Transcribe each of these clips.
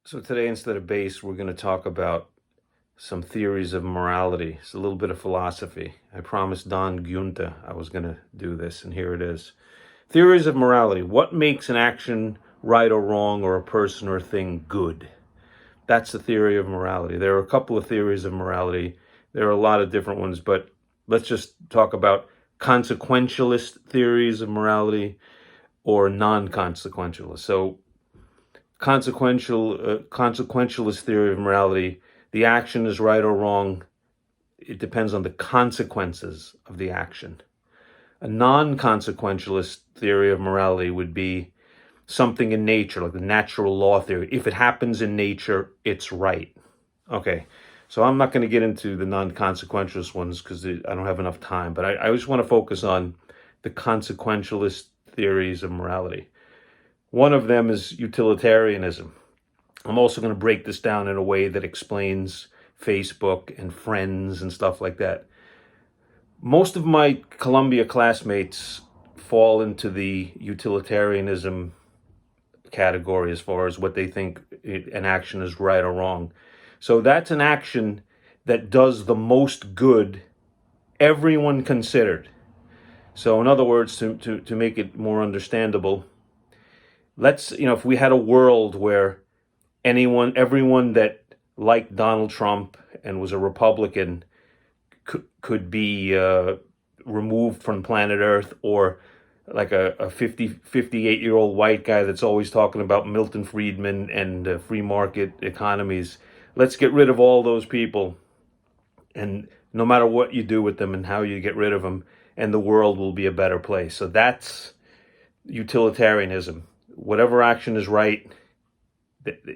So today, instead of bass, we're going to talk about some theories of morality. It's a little bit of philosophy. I promised Don Gunther I was going to do this, and here it is. Theories of morality. What makes an action right or wrong, or a person or a thing good? That's the theory of morality. There are a couple of theories of morality. There are a lot of different ones, but let's just talk about consequentialist theories of morality or non-consequentialist. So consequentialist theory of morality, the action is right or wrong. It depends on the consequences of the action. A non-consequentialist theory of morality would be something in nature, like the natural law theory. If it happens in nature, it's right. Okay, so I'm not going to get into the non-consequentialist ones because I don't have enough time, but I just want to focus on the consequentialist theories of morality. One of them is utilitarianism. I'm also going to break this down in a way that explains Facebook and friends and stuff like that. Most of my Columbia classmates fall into the utilitarianism category as far as what they think an action is right or wrong. So that's an action that does the most good, everyone considered. So in other words, to make it more understandable, if we had a world where everyone that liked Donald Trump and was a Republican could be removed from planet Earth, or like a 58-year-old white guy that's always talking about Milton Friedman and free market economies. Let's get rid of all those people, and no matter what you do with them and how you get rid of them, and the world will be a better place. So that's utilitarianism. Whatever action is right,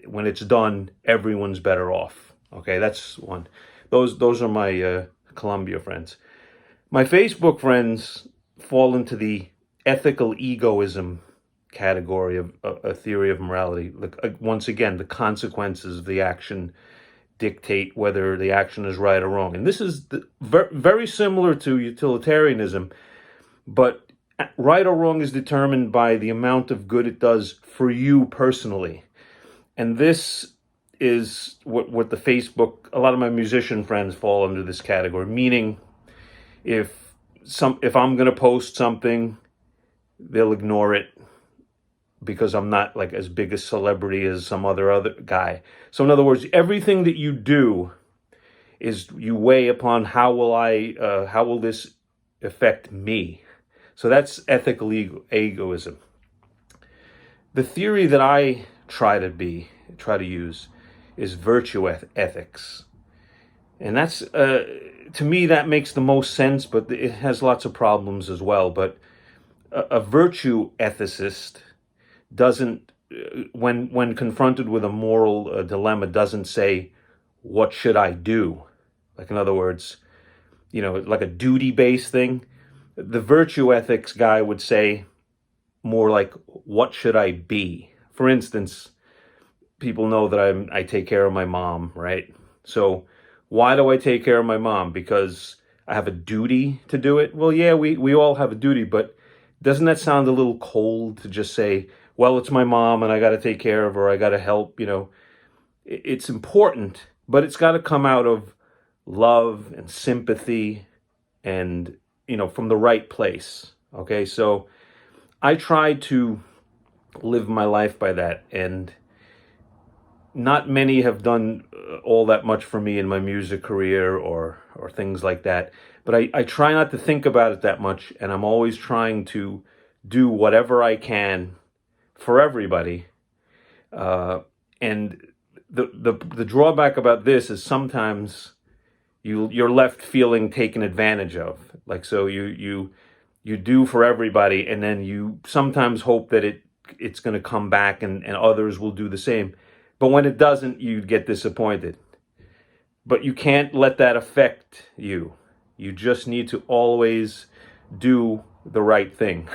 when it's done, everyone's better off. Okay, that's one. Those are my Columbia friends. My Facebook friends fall into the ethical egoism category of a theory of morality. Once again, the consequences of the action dictate whether the action is right or wrong. And this is very similar to utilitarianism, but right or wrong is determined by the amount of good it does for you personally. And this is what the Facebook, a lot of my musician friends fall under this category, meaning if I'm going to post something, they'll ignore it because I'm not like as big a celebrity as some other guy. So in other words, everything that you do is you weigh upon how will this affect me? So that's ethical egoism. The theory that I try to use is virtue ethics. And that's, to me, that makes the most sense, but it has lots of problems as well. But a virtue ethicist doesn't, when confronted with a moral dilemma, doesn't say, what should I do? Like, in other words, like a duty-based thing. The virtue ethics guy would say more like, what should I be? For instance, people know that I take care of my mom, right? So why do I take care of my mom? Because I have a duty to do it? Well, yeah, we all have a duty, but doesn't that sound a little cold to just say, well, it's my mom and I got to take care of her, I got to help, It's important, but it's got to come out of love and sympathy and, from the right place. Okay, so I try to live my life by that, and not many have done all that much for me in my music career or things like that. But I try not to think about it that much, and I'm always trying to do whatever I can for everybody. And the drawback about this is sometimes you're left feeling taken advantage of. Like, so you do for everybody, and then you sometimes hope that it's going to come back and others will do the same. But when it doesn't, you get disappointed. But you can't let that affect you. You just need to always do the right thing.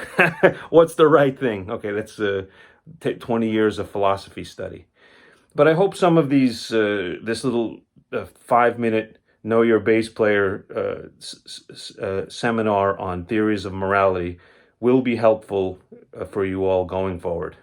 What's the right thing? Okay, that's 20 years of philosophy study. But I hope some of these, this little 5-minute Know Your Bass Player seminar on theories of morality will be helpful for you all going forward.